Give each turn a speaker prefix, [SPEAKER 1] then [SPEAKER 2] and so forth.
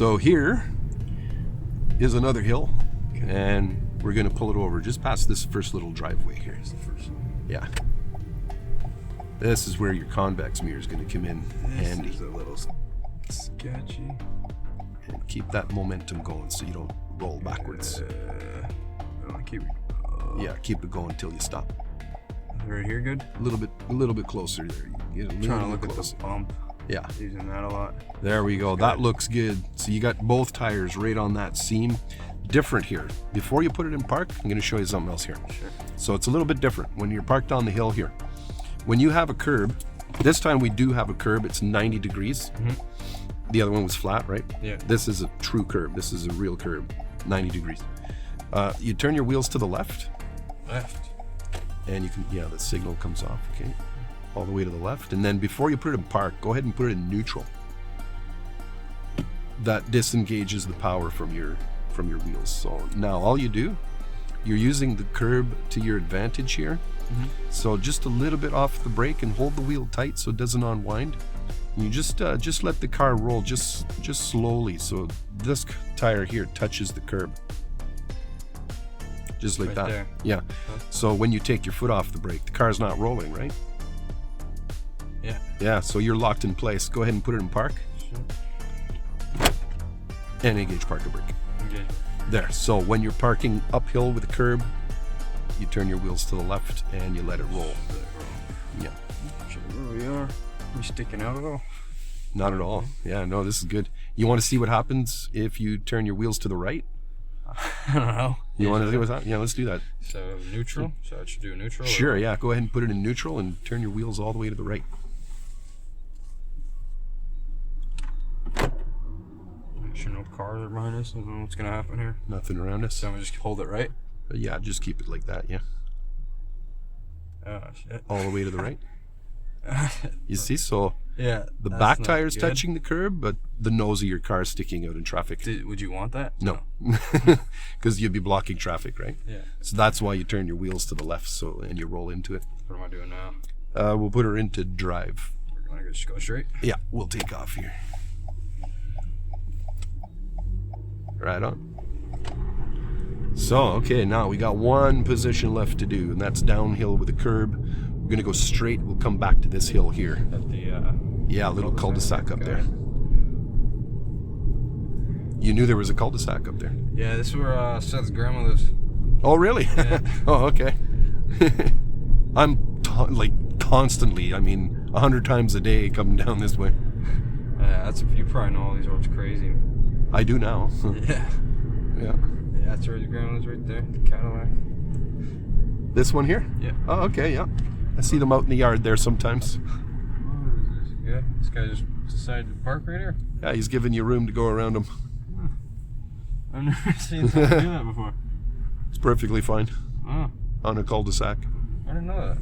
[SPEAKER 1] So here is another hill, and we're going to pull it over just past this first little driveway here.
[SPEAKER 2] Here's the first one.
[SPEAKER 1] Yeah. This is where your convex mirror is going to come in handy.
[SPEAKER 2] This is a little sketchy.
[SPEAKER 1] And keep that momentum going so you don't roll backwards.
[SPEAKER 2] I want to keep it.
[SPEAKER 1] Yeah, keep it going until you stop.
[SPEAKER 2] Right here, good.
[SPEAKER 1] A little bit closer there. You get a
[SPEAKER 2] Trying to
[SPEAKER 1] little
[SPEAKER 2] look
[SPEAKER 1] bit
[SPEAKER 2] at
[SPEAKER 1] closer.
[SPEAKER 2] the bump.
[SPEAKER 1] Yeah.
[SPEAKER 2] Using that a lot.
[SPEAKER 1] There we go. That looks good. So you got both tires right on that seam. Different here. Before you put it in park, I'm going to show you something else here.
[SPEAKER 2] Sure.
[SPEAKER 1] So it's a little bit different when you're parked on the hill here. When you have a curb, this time we do have a curb. It's 90 degrees. Mm-hmm. The other one was flat, right?
[SPEAKER 2] Yeah.
[SPEAKER 1] This is a true curb. This is a real curb, 90 degrees. You turn your wheels to the left.
[SPEAKER 2] Left.
[SPEAKER 1] And you can, yeah, the signal comes off, okay? All the way to the left. And then before you put it in park, go ahead and put it in neutral. That disengages the power from your wheels. So now all you do, you're using the curb to your advantage here. Mm-hmm. So just a little bit off the brake and hold the wheel tight so it doesn't unwind. And you just let the car roll just slowly so this tire here touches the curb. Just like
[SPEAKER 2] right
[SPEAKER 1] that.
[SPEAKER 2] There.
[SPEAKER 1] Yeah. So when you take your foot off the brake, the car's not rolling, right?
[SPEAKER 2] Yeah.
[SPEAKER 1] Yeah, so you're locked in place. Go ahead and put it in park.
[SPEAKER 2] Sure.
[SPEAKER 1] And engage parker brake.
[SPEAKER 2] Okay.
[SPEAKER 1] There. So when you're parking uphill with a curb, you turn your wheels to the left and you let it roll. Yeah.
[SPEAKER 2] Where we are. We sticking out at all?
[SPEAKER 1] Not at all. Yeah, no, this is good. You want to see what happens if you turn your wheels to the right?
[SPEAKER 2] I don't know.
[SPEAKER 1] You want to see what's that? Yeah, let's do that.
[SPEAKER 2] So neutral? So I should do neutral?
[SPEAKER 1] Sure, yeah. Go ahead and put it in neutral and turn your wheels all the way to the right.
[SPEAKER 2] Sure, no cars are behind us. I don't know what's going to happen here.
[SPEAKER 1] Nothing around us.
[SPEAKER 2] So I'm going to just hold it right?
[SPEAKER 1] Yeah, just keep it like that, yeah.
[SPEAKER 2] Oh, shit.
[SPEAKER 1] All the way to the right. You see, so
[SPEAKER 2] yeah,
[SPEAKER 1] the back tire's touching the curb, but the nose of your car is sticking out in traffic.
[SPEAKER 2] Would you want that?
[SPEAKER 1] No, because you'd be blocking traffic, right?
[SPEAKER 2] Yeah.
[SPEAKER 1] So that's why you turn your wheels to the left, and you roll into it.
[SPEAKER 2] What am I doing now?
[SPEAKER 1] We'll put her into drive.
[SPEAKER 2] We're going to just go straight?
[SPEAKER 1] Yeah, we'll take off here. Right on. So, okay, now we got one position left to do, and that's downhill with a curb. We're going to go straight. We'll come back to this hill here.
[SPEAKER 2] At the,
[SPEAKER 1] yeah, a little cul-de-sac up there. You knew there was a cul-de-sac up there?
[SPEAKER 2] Yeah, this is where Seth's grandma lives.
[SPEAKER 1] Oh, really?
[SPEAKER 2] Yeah.
[SPEAKER 1] Oh, okay. I'm constantly, 100 times a day coming down this way.
[SPEAKER 2] Yeah, you probably know all these roads crazy.
[SPEAKER 1] I do now.
[SPEAKER 2] Yeah.
[SPEAKER 1] Yeah.
[SPEAKER 2] Yeah, that's where his grandma lives right there, the Cadillac.
[SPEAKER 1] This one here?
[SPEAKER 2] Yeah.
[SPEAKER 1] Oh, okay, yeah. I see them out in the yard there sometimes.
[SPEAKER 2] Oh, this is good. This guy just decided to park right here.
[SPEAKER 1] Yeah, he's giving you room to go around him.
[SPEAKER 2] I've never seen someone do that before.
[SPEAKER 1] It's perfectly fine
[SPEAKER 2] Oh,
[SPEAKER 1] on a cul-de-sac.
[SPEAKER 2] I didn't know that.